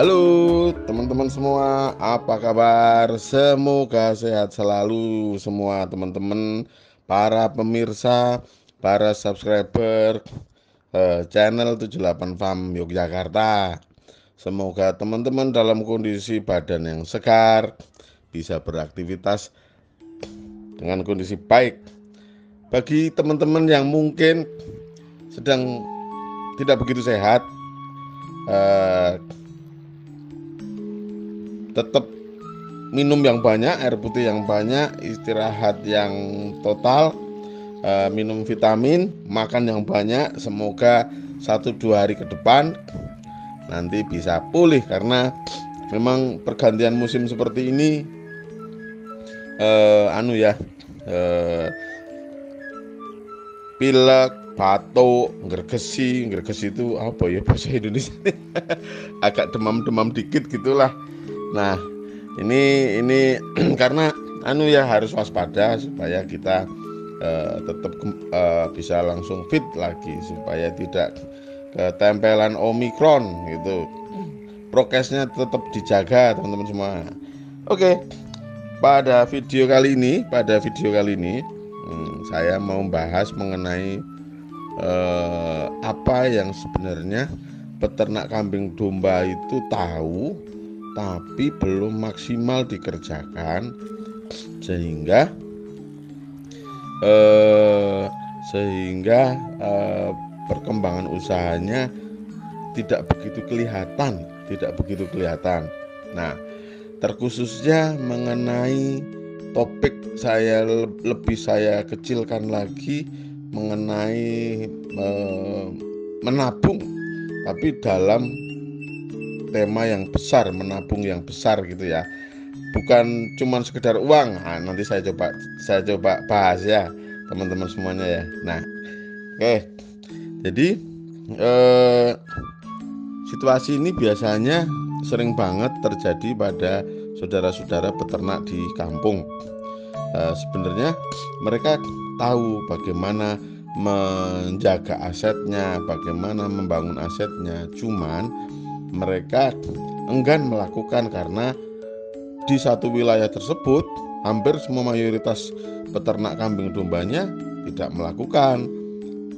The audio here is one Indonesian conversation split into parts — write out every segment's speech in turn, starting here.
Halo teman-teman semua, apa kabar? Semoga sehat selalu semua teman-teman, para pemirsa, para subscriber channel 78 Farm Yogyakarta. Semoga teman-teman dalam kondisi badan yang segar, bisa beraktivitas dengan kondisi baik. Bagi teman-teman yang mungkin sedang tidak begitu sehat, tetap minum yang banyak, air putih yang banyak, istirahat yang total, minum vitamin, makan yang banyak. Semoga 1-2 hari ke depan nanti bisa pulih, karena memang pergantian musim seperti ini pilek, batuk, gergesi itu apa ya bahasa Indonesia? Agak demam-demam dikit gitulah. Nah, ini karena harus waspada supaya kita tetap bisa langsung fit lagi, supaya tidak ketempelan Omikron gitu. Prokesnya tetap dijaga teman-teman semua. Oke, pada video kali ini saya mau membahas mengenai apa yang sebenarnya peternak kambing domba itu tahu tapi belum maksimal dikerjakan, sehingga perkembangan usahanya tidak begitu kelihatan. Nah, terkhususnya mengenai topik lebih saya kecilkan lagi mengenai menabung, tapi dalam tema yang besar, menabung yang besar gitu ya, bukan cuman sekedar uang. Nah, nanti saya coba bahas ya teman-teman semuanya ya. Nah, oke, jadi situasi ini biasanya sering banget terjadi pada saudara-saudara peternak di kampung. Sebenarnya mereka tahu bagaimana menjaga asetnya, bagaimana membangun asetnya, cuman mereka enggan melakukan karena di satu wilayah tersebut hampir semua mayoritas peternak kambing dombanya tidak melakukan.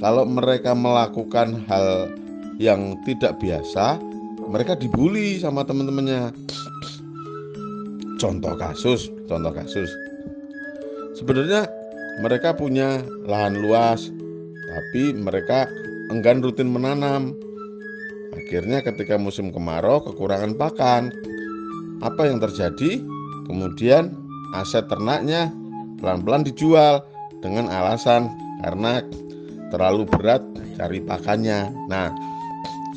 Kalau mereka melakukan hal yang tidak biasa, mereka dibully sama teman-temannya. Contoh kasus, sebenarnya mereka punya lahan luas, tapi mereka enggan rutin menanam. Akhirnya ketika musim kemarau kekurangan pakan. Apa yang terjadi? Kemudian aset ternaknya pelan-pelan dijual dengan alasan karena terlalu berat cari pakannya. Nah,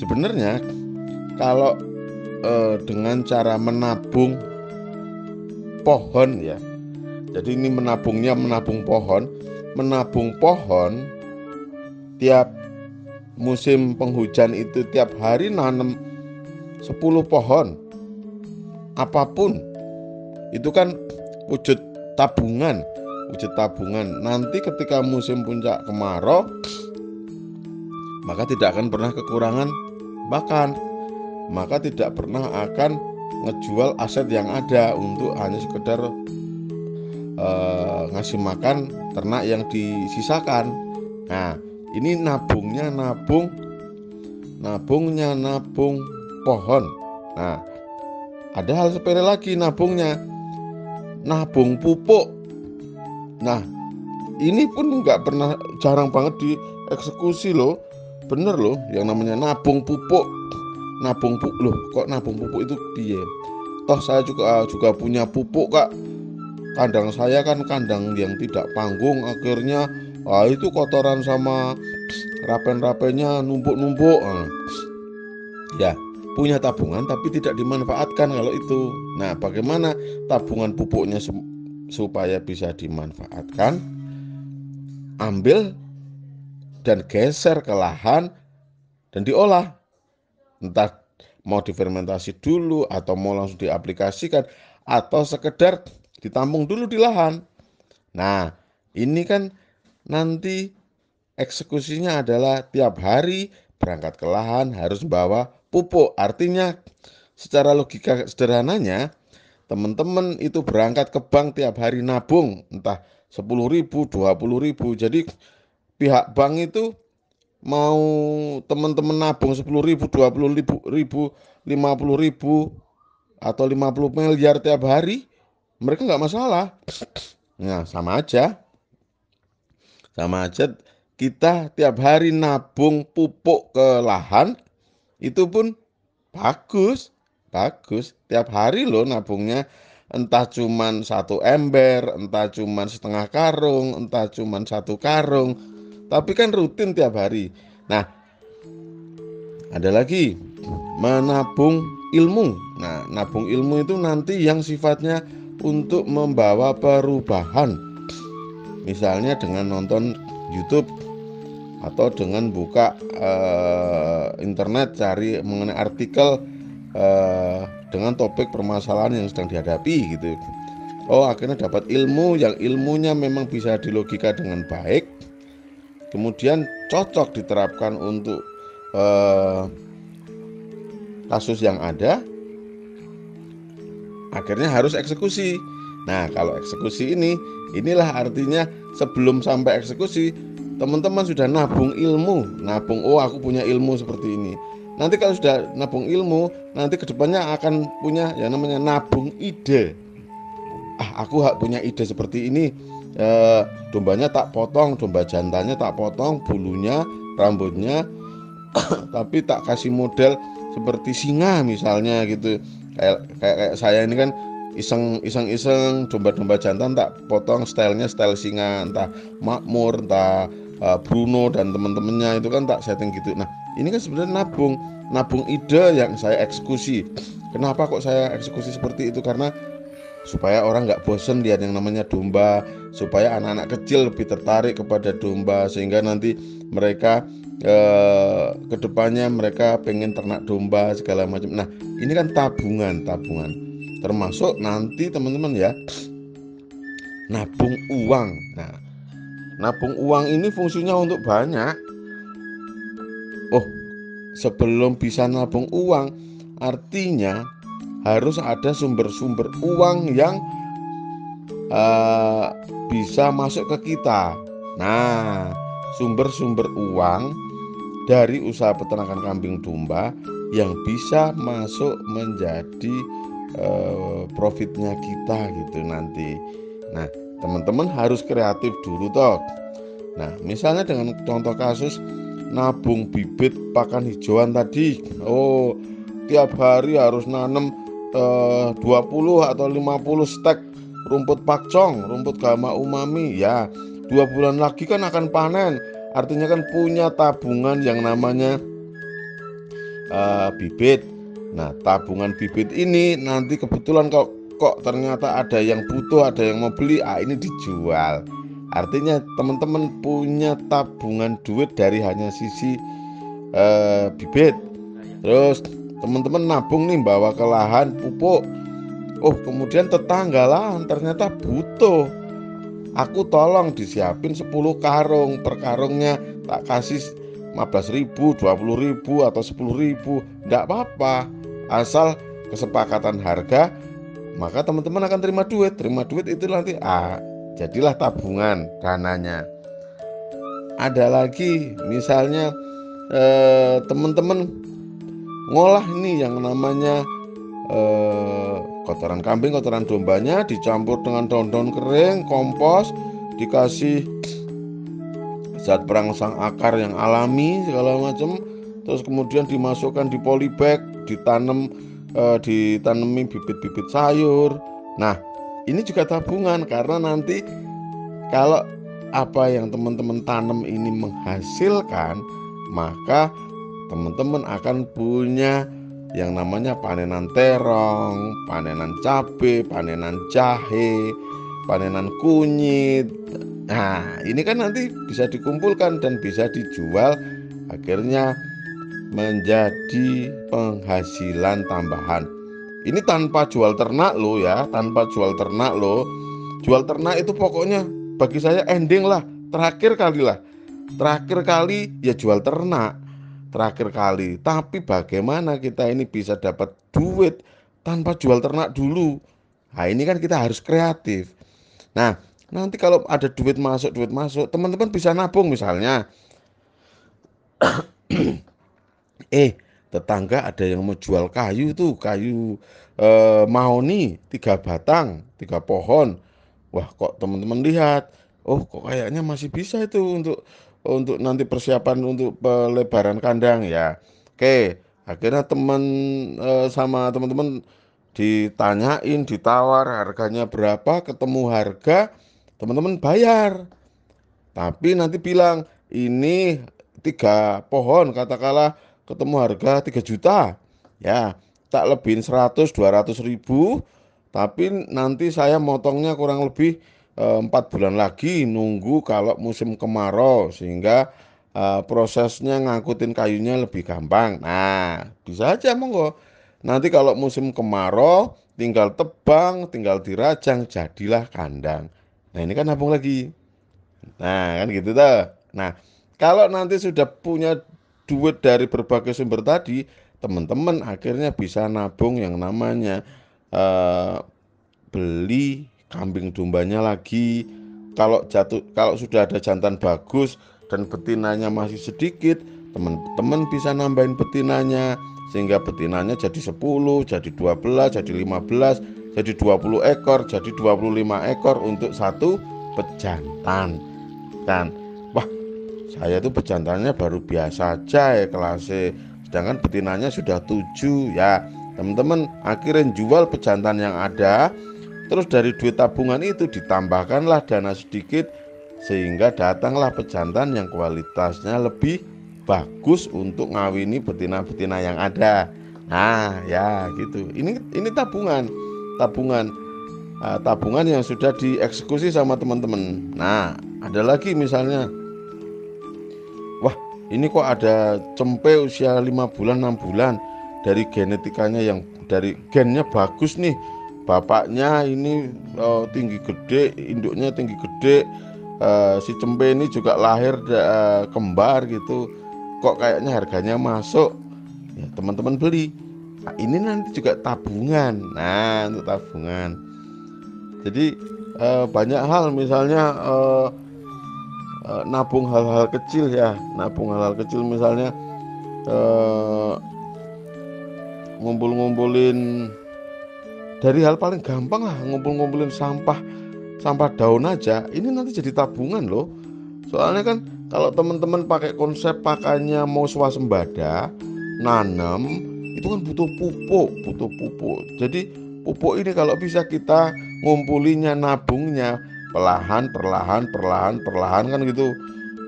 sebenarnya kalau dengan cara menabung pohon ya, jadi ini menabung pohon tiap musim penghujan itu tiap hari nanam 10 pohon, apapun itu kan wujud tabungan. Nanti ketika musim puncak kemarau, maka tidak akan pernah kekurangan pakan, maka tidak pernah akan ngejual aset yang ada untuk hanya sekedar ngasih makan ternak yang disisakan. Nah, ini nabung pohon. Nah, ada hal sepele lagi, nabung pupuk. Nah, ini pun jarang banget dieksekusi loh. Bener loh, yang namanya nabung pupuk loh. Kok nabung pupuk itu piye? Toh saya juga punya pupuk kak. Kandang saya kan kandang yang tidak panggung, akhirnya itu kotoran sama rapen-rapennya numpuk-numpuk. Ya, punya tabungan tapi tidak dimanfaatkan kalau itu. Nah, bagaimana tabungan pupuknya supaya bisa dimanfaatkan? Ambil dan geser ke lahan dan diolah. Entah mau difermentasi dulu atau mau langsung diaplikasikan atau sekedar ditampung dulu di lahan. Nah, ini kan nanti eksekusinya adalah tiap hari berangkat ke lahan harus bawa pupuk. Artinya secara logika sederhananya, teman-teman itu berangkat ke bank tiap hari nabung, entah 10.000, 20.000. Jadi pihak bank itu mau teman-teman nabung 10.000, 20.000, 50.000 atau 50 miliar tiap hari, mereka nggak masalah. Nah, sama aja kita tiap hari nabung pupuk ke lahan, itu pun bagus, tiap hari loh nabungnya, entah cuman 1 ember, entah cuman setengah karung, entah cuman 1 karung, tapi kan rutin tiap hari. Nah, ada lagi menabung ilmu. Nah, nabung ilmu itu nanti yang sifatnya untuk membawa perubahan. Misalnya dengan nonton YouTube atau dengan buka internet, cari mengenai artikel dengan topik permasalahan yang sedang dihadapi gitu. Oh, akhirnya dapat ilmu yang ilmunya memang bisa dilogika dengan baik, kemudian cocok diterapkan untuk kasus yang ada, akhirnya harus eksekusi. Nah, kalau eksekusi inilah artinya sebelum sampai eksekusi, teman-teman sudah nabung ilmu, oh aku punya ilmu seperti ini. Nanti kalau sudah nabung ilmu, nanti kedepannya akan punya yang namanya nabung ide. Aku punya ide seperti ini, dombanya tak potong, domba jantannya tak potong, bulunya, rambutnya, tapi tak kasih model seperti singa misalnya gitu. Kayak saya ini kan iseng domba jantan tak potong stylenya style singa, entah Makmur, entah Bruno dan teman-temannya itu kan tak setting gitu. Nah, ini kan sebenarnya nabung ide yang saya eksekusi. Kenapa kok saya eksekusi seperti itu? Karena supaya orang nggak bosen lihat yang namanya domba, supaya anak-anak kecil lebih tertarik kepada domba, sehingga nanti mereka kedepannya mereka pengen ternak domba segala macam. Nah, ini kan tabungan, termasuk nanti teman-teman ya, nabung uang. Nah, nabung uang ini fungsinya untuk banyak. Oh, sebelum bisa nabung uang, artinya harus ada sumber-sumber uang yang bisa masuk ke kita. Nah, sumber-sumber uang dari usaha peternakan kambing domba yang bisa masuk menjadi profitnya kita gitu nanti. Nah, teman-teman harus kreatif dulu toh. Nah, misalnya dengan contoh kasus nabung bibit pakan hijauan tadi. Oh, tiap hari harus nanam 20 atau 50 stek rumput pakcong, rumput gama umami. Ya, 2 bulan lagi kan akan panen. Artinya kan punya tabungan yang namanya bibit. Nah, tabungan bibit ini nanti kebetulan kok ternyata ada yang butuh, ada yang mau beli, ini dijual. Artinya teman-teman punya tabungan duit dari hanya sisi bibit. Terus teman-teman nabung nih bawa ke lahan pupuk. Oh, kemudian tetangga lahan ternyata butuh. Aku tolong disiapin 10 karung, per karungnya tak kasih 15.000, 20.000 atau 10.000, enggak apa-apa. Asal kesepakatan harga, maka teman-teman akan terima duit itu nanti jadilah tabungan dananya. Ada lagi misalnya teman-teman ngolah ini yang namanya kotoran kambing, kotoran dombanya dicampur dengan daun-daun kering, kompos, dikasih zat perangsang akar yang alami segala macam, terus kemudian dimasukkan di polybag, ditanami bibit-bibit sayur. Nah, ini juga tabungan karena nanti kalau apa yang teman-teman tanam ini menghasilkan, maka teman-teman akan punya yang namanya panenan terong, panenan cabai, panenan jahe, panenan kunyit. Nah, ini kan nanti bisa dikumpulkan dan bisa dijual, akhirnya menjadi penghasilan tambahan. Ini tanpa jual ternak loh ya, tanpa jual ternak loh. Jual ternak itu pokoknya bagi saya ending lah, terakhir kali ya jual ternak. terakhir kali. Tapi bagaimana kita ini bisa dapat duit tanpa jual ternak dulu? Nah, ini kan kita harus kreatif. Nah, nanti kalau ada duit masuk, teman-teman bisa nabung misalnya. Tetangga ada yang mau jual kayu tuh, kayu mahoni 3 batang, 3 pohon. Wah, kok teman-teman lihat, oh kok kayaknya masih bisa itu untuk nanti persiapan untuk pelebaran kandang ya. Oke, akhirnya sama teman-teman ditanyain, ditawar harganya berapa, ketemu harga, teman-teman bayar. Tapi nanti bilang ini 3 pohon katakanlah ketemu harga 3 juta. Ya, tak lebihin 100-200 ribu. Tapi nanti saya motongnya kurang lebih 4 bulan lagi nunggu kalau musim kemarau sehingga prosesnya ngangkutin kayunya lebih gampang. Nah, bisa aja monggo. Nanti kalau musim kemarau tinggal tebang, tinggal dirajang, jadilah kandang. Nah, ini kan nabung lagi. Nah, kan gitu tuh. Nah, kalau nanti sudah punya duit dari berbagai sumber tadi, teman-teman akhirnya bisa nabung yang namanya eh, beli kambing dombanya lagi. Kalau sudah ada jantan bagus dan betinanya masih sedikit, teman-teman bisa nambahin betinanya sehingga betinanya jadi 10, jadi 12, jadi 15, jadi 20 ekor, jadi 25 ekor untuk satu pejantan kan. Wah, saya tuh pejantannya baru biasa aja ya kelasnya, sedangkan betinanya sudah 7 ya. Teman-teman akhirnya jual pejantan yang ada, terus dari duit tabungan itu ditambahkanlah dana sedikit sehingga datanglah pejantan yang kualitasnya lebih bagus untuk ngawini betina-betina yang ada. Nah ya gitu, ini tabungan tabungan yang sudah dieksekusi sama teman-teman. Nah, ada lagi misalnya, wah ini kok ada cempe usia 5 bulan 6 bulan dari genetikanya yang dari gennya bagus nih. Bapaknya ini tinggi gede, induknya tinggi gede, si cempe ini juga lahir kembar gitu. Kok kayaknya harganya masuk, ya teman-teman beli. Nah, ini nanti juga tabungan. Nah, untuk tabungan. Jadi banyak hal misalnya nabung hal-hal kecil ya, nabung hal-hal kecil misalnya eh, ngumpul-ngumpulin dari hal paling gampang lah, ngumpul-ngumpulin sampah sampah daun aja, ini nanti jadi tabungan loh. Soalnya kan kalau teman-teman pakai konsep pakannya mau swasembada, nanam itu kan butuh pupuk. Jadi pupuk ini kalau bisa kita ngumpulinya, nabungnya perlahan kan gitu.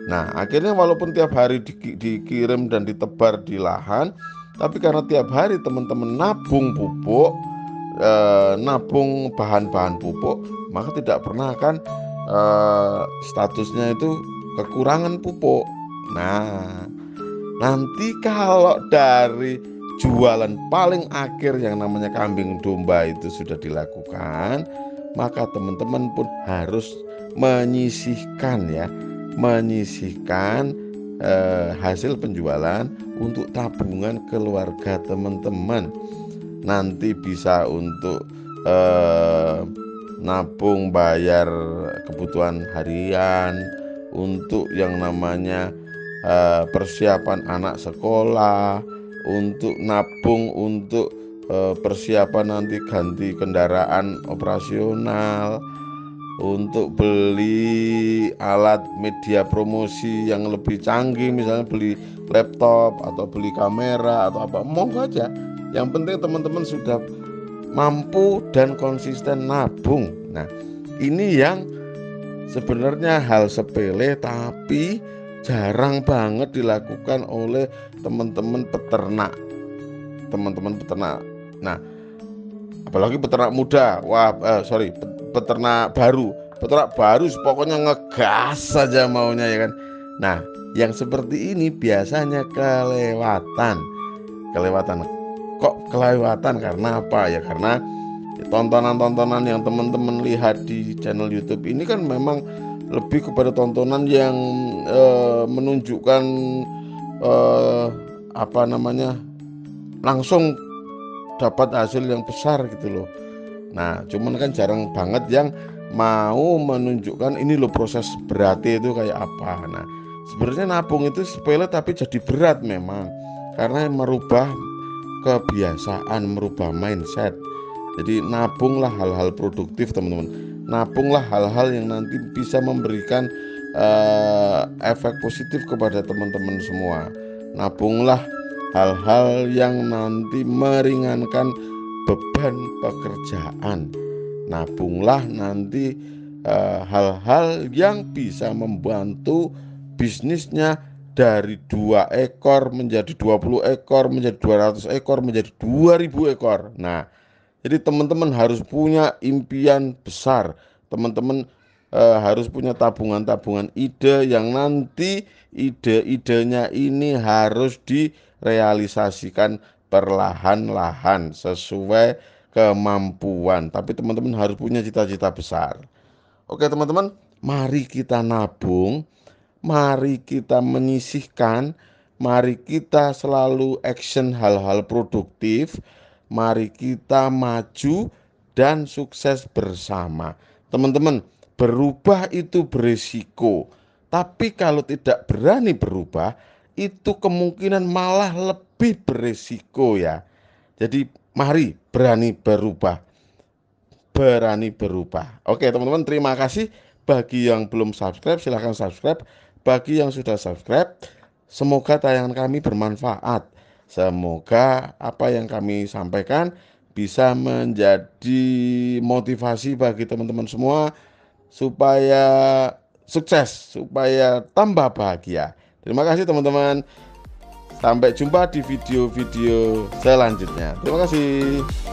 Nah, akhirnya walaupun tiap hari dikirim dan ditebar di lahan, tapi karena tiap hari teman-teman nabung pupuk, nabung bahan-bahan pupuk, maka tidak pernah kan statusnya itu kekurangan pupuk. Nah, nanti kalau dari jualan paling akhir yang namanya kambing domba itu sudah dilakukan, maka teman-teman pun harus menyisihkan ya, menyisihkan hasil penjualan untuk tabungan keluarga teman-teman. Nanti bisa untuk nabung bayar kebutuhan harian, untuk yang namanya persiapan anak sekolah, untuk nabung untuk persiapan nanti ganti kendaraan operasional, untuk beli alat media promosi yang lebih canggih, misalnya beli laptop atau beli kamera atau apa, monggo aja. Yang penting teman-teman sudah mampu dan konsisten nabung. Nah, ini yang sebenarnya hal sepele tapi jarang banget dilakukan oleh teman-teman peternak. Teman-teman peternak. Nah, apalagi peternak muda. Peternak baru. Peternak baru pokoknya ngegas saja maunya ya kan. Nah, yang seperti ini biasanya kelewatan. Kok kelewatan karena apa ya? Karena tontonan-tontonan yang teman-teman lihat di channel YouTube ini kan memang lebih kepada tontonan yang menunjukkan apa namanya, langsung dapat hasil yang besar gitu loh. Nah, cuman kan jarang banget yang mau menunjukkan ini loh proses beratnya itu kayak apa. Nah, sebenarnya nabung itu sepele tapi jadi berat memang, karena merubah kebiasaan, merubah mindset. Jadi nabunglah hal-hal produktif teman-teman. Nabunglah hal-hal yang nanti bisa memberikan efek positif kepada teman-teman semua. Nabunglah hal-hal yang nanti meringankan beban pekerjaan. Nabunglah nanti hal-hal yang bisa membantu bisnisnya dari 2 ekor menjadi 20 ekor, menjadi 200 ekor, menjadi 2000 ekor. Nah, jadi teman-teman harus punya impian besar. Teman-teman harus punya tabungan-tabungan ide yang nanti ide-idenya ini harus direalisasikan perlahan-lahan sesuai kemampuan. Tapi teman-teman harus punya cita-cita besar. Oke teman-teman, mari kita nabung, mari kita menyisihkan, mari kita selalu action hal-hal produktif, mari kita maju dan sukses bersama. Teman-teman, berubah itu berisiko, tapi kalau tidak berani berubah, itu kemungkinan malah lebih berisiko ya. Jadi mari berani berubah, berani berubah. Oke teman-teman, terima kasih. Bagi yang belum subscribe silahkan subscribe. Bagi yang sudah subscribe, semoga tayangan kami bermanfaat. Semoga apa yang kami sampaikan bisa menjadi motivasi bagi teman-teman semua supaya sukses, supaya tambah bahagia. Terima kasih teman-teman. Sampai jumpa di video-video selanjutnya. Terima kasih.